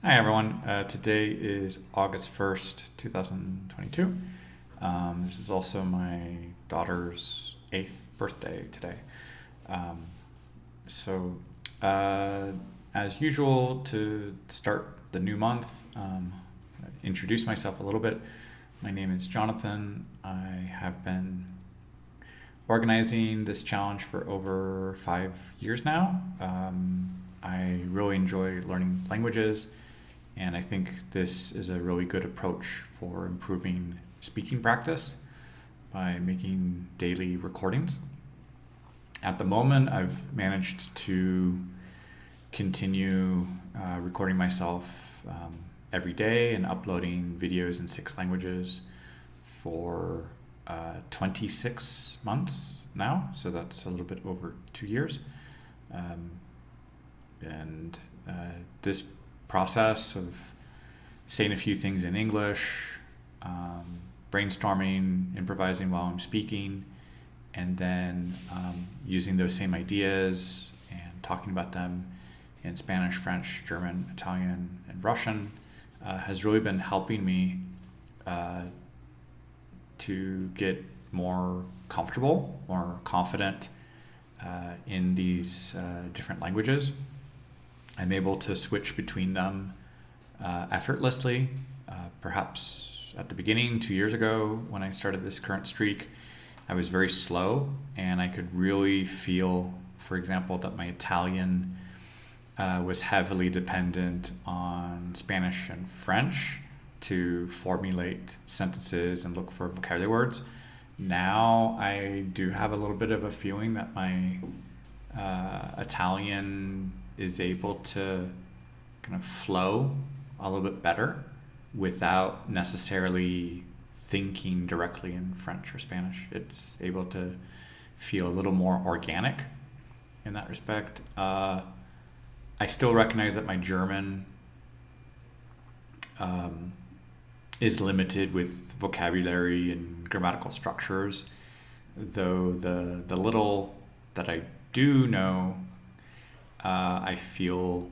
Hi, everyone. Today is August 1st, 2022. This is also my daughter's 8th birthday today. Um, so, uh, as usual, to start the new month, introduce myself a little bit. My name is Jonathan. I have been organizing this challenge for over 5 years now. I really enjoy learning languages, and I think this is a really good approach for improving speaking practice by making daily recordings. At the moment, I've managed to continue recording myself every day and uploading videos in 6 languages for 26 months now. So that's a little bit over 2 years. Um, and this process of saying a few things in English, brainstorming, improvising while I'm speaking, and then using those same ideas and talking about them in Spanish, French, German, Italian, and Russian has really been helping me to get more comfortable, more confident in these different languages. I'm able to switch between them effortlessly. Perhaps at the beginning, 2 years ago, when I started this current streak, I was very slow, and I could really feel, for example, that my Italian was heavily dependent on Spanish and French to formulate sentences and look for vocabulary words. Now I do have a little bit of a feeling that my Italian is able to kind of flow a little bit better without necessarily thinking directly in French or Spanish. It's able to feel a little more organic in that respect. I still recognize that my German is limited with vocabulary and grammatical structures, though the little that I do know, I feel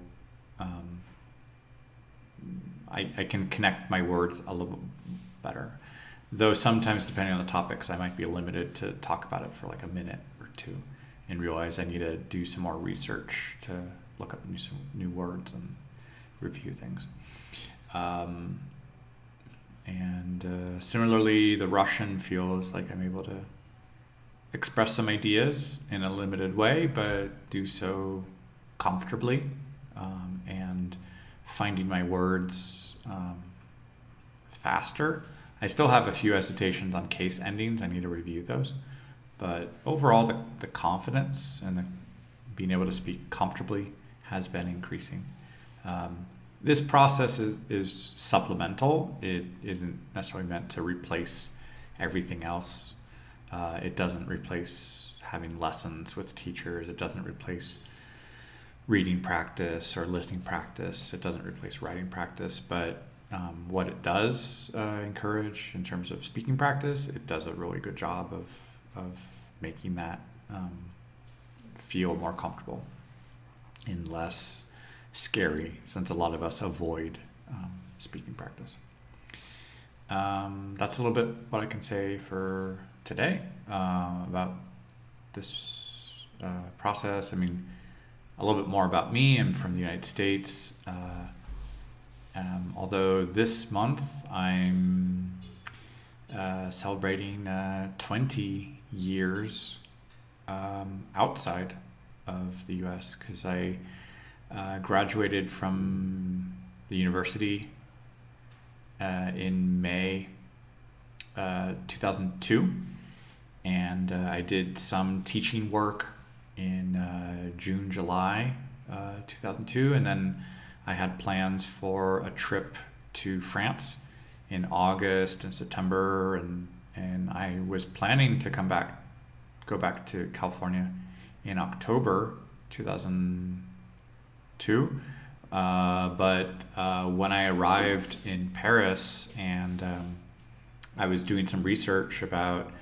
I can connect my words a little better. Though sometimes, depending on the topics, I might be limited to talk about it for like a minute or two and realize I need to do some more research to look up new words and review things. And similarly, the Russian feels like I'm able to express some ideas in a limited way, but do so comfortably, and finding my words faster. I still have a few hesitations on case endings. I need to review those. But overall, the confidence and being able to speak comfortably has been increasing. This process is supplemental. It isn't necessarily meant to replace everything else. It doesn't replace having lessons with teachers. It doesn't replace reading practice or listening practice. It doesn't replace writing practice. But what it does encourage in terms of speaking practice, it does a really good job of making that feel more comfortable and less scary, since a lot of us avoid speaking practice. That's a little bit what I can say for today about this process. I mean, a little bit more about me. I'm from the United States. Although this month I'm celebrating 20 years outside of the US, because I graduated from the university in May 2002, and I did some teaching work in June, July 2002, and then I had plans for a trip to France in August and September, and I was planning to go back to California in October 2002. But when I arrived in Paris, and I was doing some research about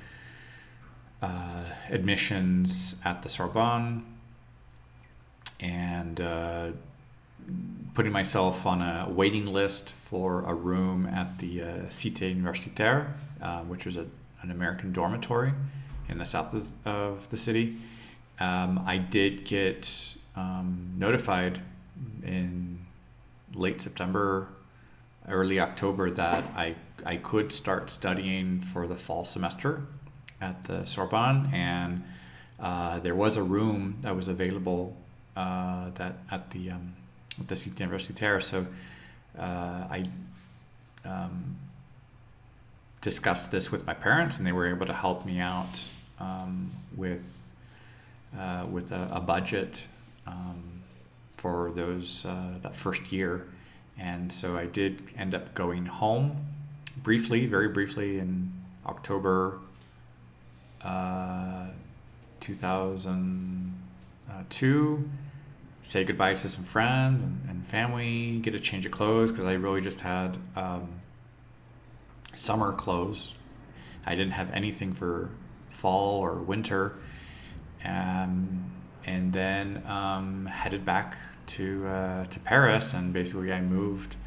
admissions at the Sorbonne, and putting myself on a waiting list for a room at the Cité Universitaire, which is an American dormitory in the south of the city. I did get notified in late September, early October that I could start studying for the fall semester at the Sorbonne, and there was a room that was available that at the Cité Universitaire. So I discussed this with my parents, and they were able to help me out with a budget for that first year. And so I did end up going home very briefly in October 2002, say goodbye to some friends and family, get a change of clothes, because I really just had summer clothes. I didn't have anything for fall or winter. And then headed back to Paris, and basically I moved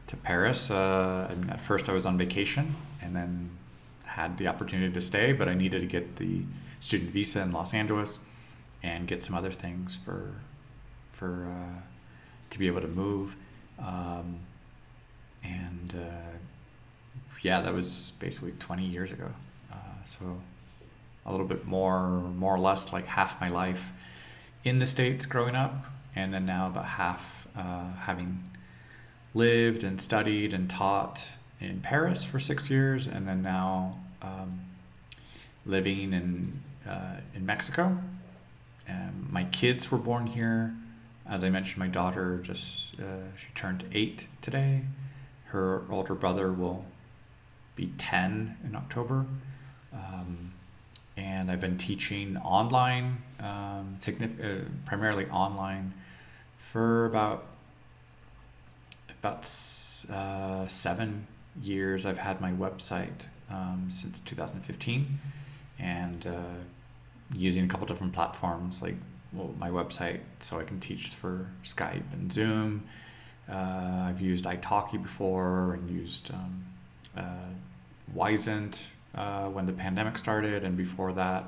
to Paris. At first I was on vacation, and then had the opportunity to stay, but I needed to get the student visa in Los Angeles and get some other things for to be able to move. That was basically 20 years ago. So a little bit more or less like half my life in the States growing up, and then now about half having lived and studied and taught in Paris for 6 years, and then now living in Mexico. My kids were born here. As I mentioned, my daughter she turned 8 today. Her older brother will be 10 in October. And I've been teaching online, primarily online, for about 7 years. I've had my website since 2015, and using a couple different platforms, like my website, so I can teach for Skype and Zoom. I've used italki before, and used Wisent when the pandemic started, and before that,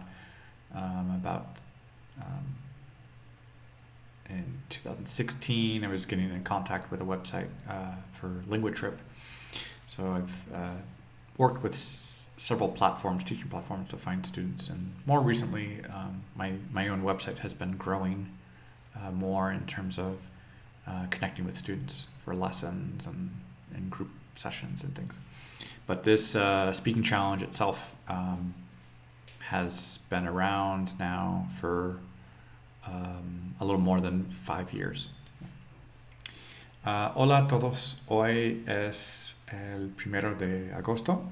in 2016, I was getting in contact with a website for LinguaTrip. So I've worked with several teaching platforms to find students, and more recently, my own website has been growing more in terms of connecting with students for lessons and group sessions and things. But this speaking challenge itself has been around now for a little more than 5 years. Hola a todos, hoy es el 1 de agosto.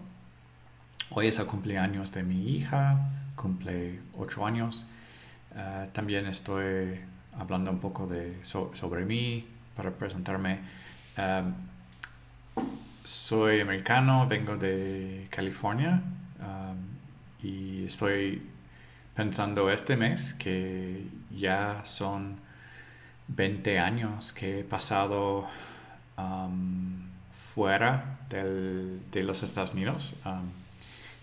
Hoy es el cumpleaños de mi hija, cumple 8 años. También estoy hablando un poco sobre mí para presentarme. Soy americano, vengo de California, y estoy pensando este mes que ya son 20 años que he pasado fuera de los Estados Unidos.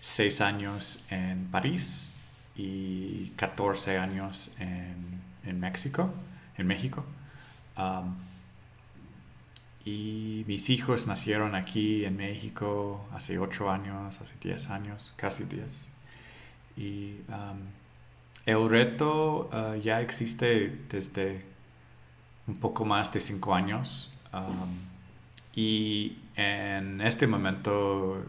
6 años en París y 14 años en México. Y mis hijos nacieron aquí en México hace 8 años, hace 10 años, casi 10. Y el reto ya existe desde un poco más de 5 años. Y en este momento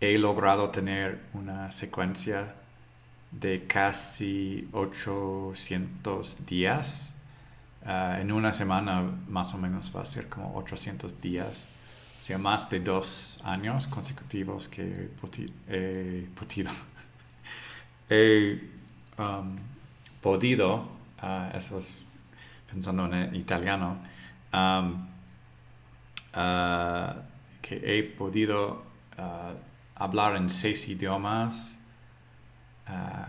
he logrado tener una secuencia de casi 800 días. En una semana más o menos va a ser como 800 días. O sea, más de 2 años consecutivos que he podido, eso es pensando en italiano, que he podido hablar en 6 idiomas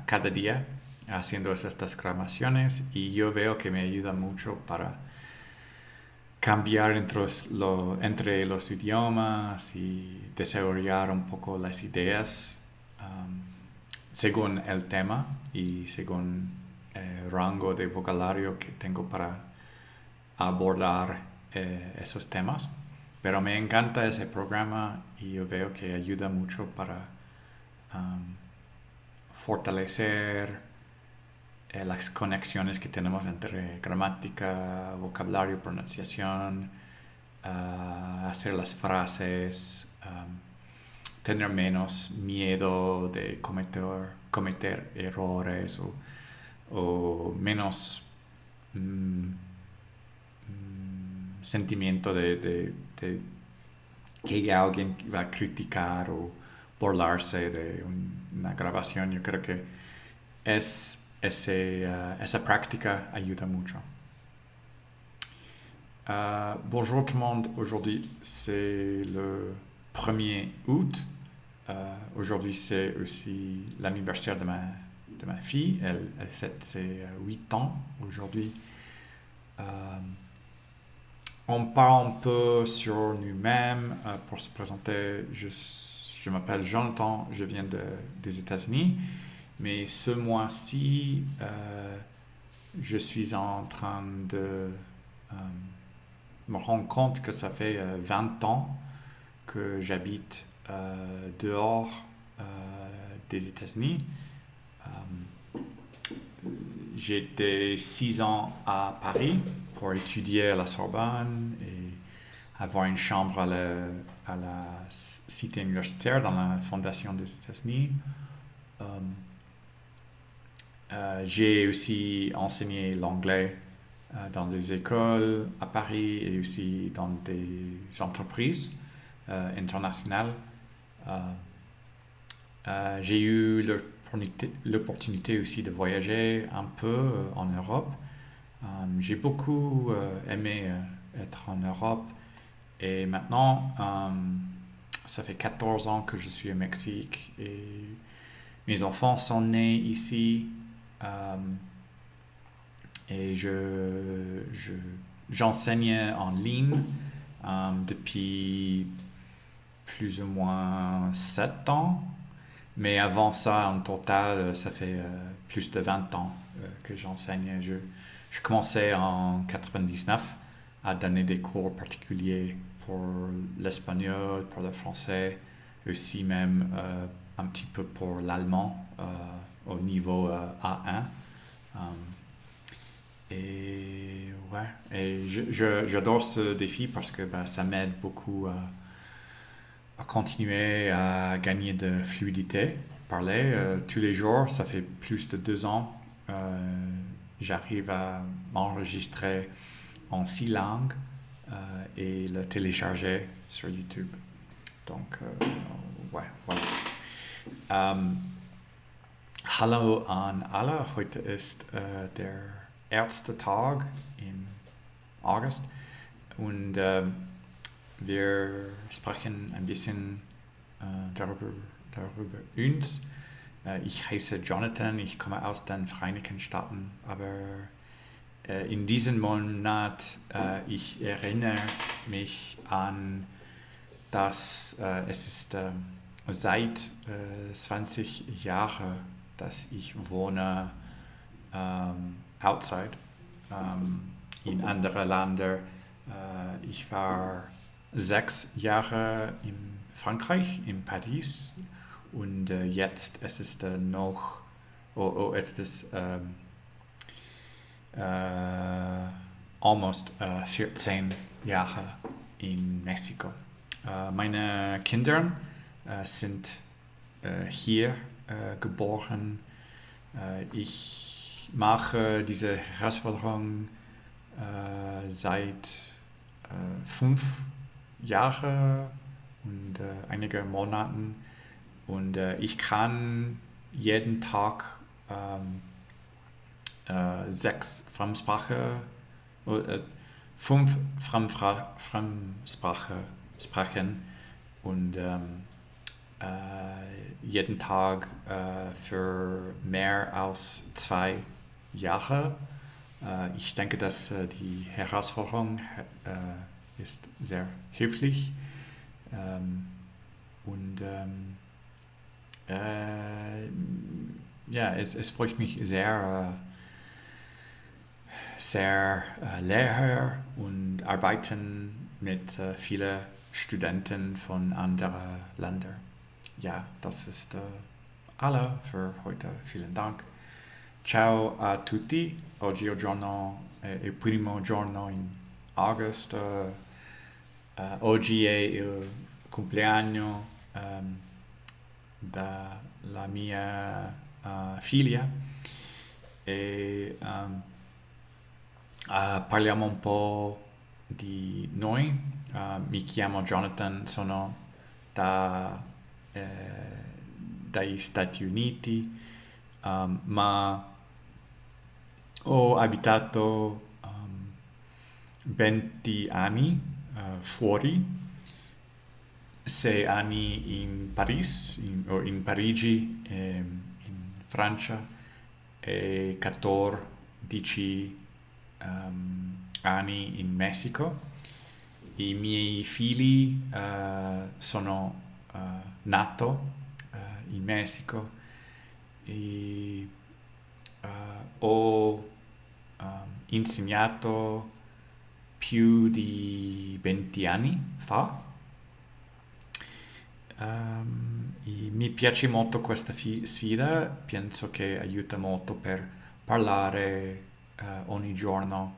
cada día, haciendo estas grabaciones, y yo veo que me ayuda mucho para cambiar entre los idiomas y desarrollar un poco las ideas según el tema y según el rango de vocabulario que tengo para abordar esos temas. Pero me encanta ese programa y yo veo que ayuda mucho para fortalecer las conexiones que tenemos entre gramática, vocabulario, pronunciación, hacer las frases, tener menos miedo de cometer errores o menos sentimiento de que alguien va a criticar o burlarse de una grabación. Yo creo que esa práctica ayuda mucho. Bonjour tout le monde, aujourd'hui c'est le 1er août. Aujourd'hui c'est aussi l'anniversaire de ma fille, elle fête ses 8 ans aujourd'hui. On parle un peu sur nous-mêmes. Pour se présenter, je m'appelle Jonathan, je viens des États-Unis, mais ce mois-ci, je suis en train de me rendre compte que ça fait 20 ans que j'habite dehors des États-Unis. J'étais 6 ans à Paris pour étudier à la Sorbonne et avoir une chambre à la cité universitaire dans la fondation des États-Unis. J'ai aussi enseigné l'anglais dans des écoles à Paris et aussi dans des entreprises internationales. J'ai eu l'opportunité aussi de voyager un peu en Europe. J'ai beaucoup aimé être en Europe et maintenant ça fait 14 ans que je suis au Mexique et mes enfants sont nés ici et j'enseigne en ligne depuis plus ou moins 7 ans. Mais avant ça, en total, ça fait plus de 20 ans que j'enseigne. Je commençais en 99 à donner des cours particuliers pour l'espagnol, pour le français, aussi même un petit peu pour l'allemand au niveau A1. Et j'adore ce défi parce que ça m'aide beaucoup à continuer à gagner de fluidité, parler tous les jours. Ça fait plus de 2 ans. J'arrive à m'enregistrer en 6 langues et le télécharger sur YouTube. Donc, voilà. Hallo an alle, heute ist der erste Tag im August und wir sprechen ein bisschen darüber uns. Ich heiße Jonathan, ich komme aus den Vereinigten Staaten, aber in diesem Monat, ich erinnere mich an, dass es ist seit 20 Jahren, dass ich wohne outside in anderen Ländern. Ich war 6 Jahre in Frankreich, in Paris und jetzt es ist noch jetzt ist almost 14 Jahre in Mexiko. Meine Kinder sind hier geboren. Ich mache diese Herausforderung seit 5 Jahren und einige Monaten und ich kann jeden Tag 6 Fremdsprachen oder 5 Fremdsprachen sprechen und jeden Tag für mehr als 2 Jahre Ich denke, dass die Herausforderung ist sehr hilfreich und ja, es freut mich sehr, Lehrer und arbeiten mit vielen Studenten von anderen Ländern. Ja, das ist alle für heute. Vielen Dank. Ciao a tutti. Oggi è il primo giorno in agosto. Oggi è il compleanno della mia figlia e parliamo un po' di noi. Mi chiamo Jonathan, sono dagli Stati Uniti, ma ho abitato 20 anni fuori, 6 anni in Parigi, in Francia, e 14 anni in Messico. I miei figli sono nati in Messico e ho insegnato più di 20 anni fa. Mi piace molto questa sfida, penso che aiuta molto per parlare ogni giorno.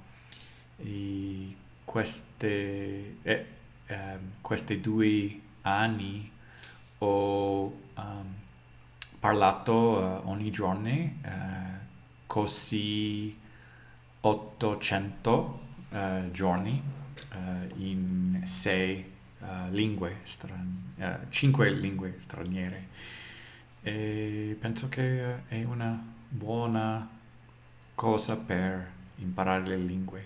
E questi 2 anni ho parlato ogni giorno, così 800 giorni in 6 lingue 5 lingue straniere e penso che è una buona cosa per imparare le lingue.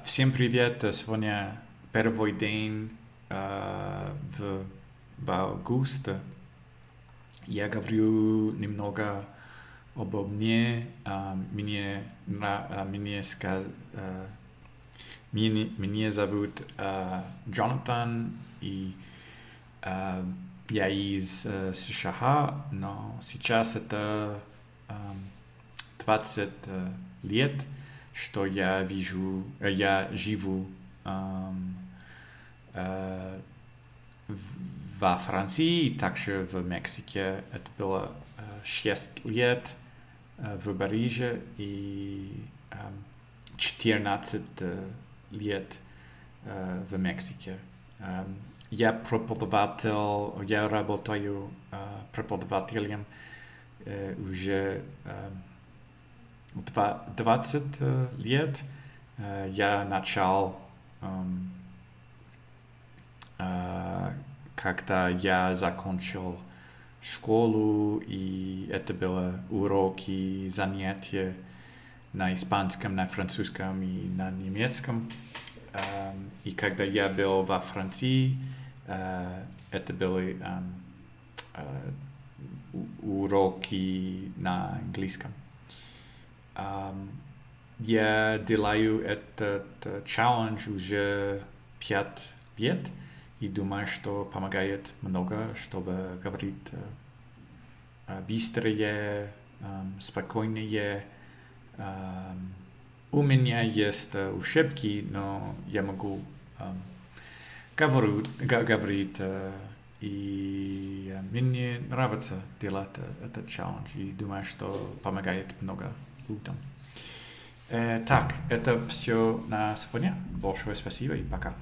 Всем привет, сегодня первый день в августе. Я говорю немного обо мне. Меня зовут Джонатан, и я из США, но сейчас это 20 лет, что я живу во Франции, также в Мексике. Это было 6 лет в Париже и 14 лет в Мексике. Я работаю преподавателем уже 20 лет. Я начал, когда я закончил школу, и это были уроки, занятия на испанском, на французском и на немецком. И когда я был во Франции, это были уроки на английском. Я делаю этот челлендж уже 5 лет и думаю, что помогает много, чтобы говорить быстрее, спокойнее. У меня есть ошибки, но я могу говорить, и мне нравится делать этот челлендж, и думаю, что помогает много людям. Так, это все на сегодня. Большое спасибо и пока.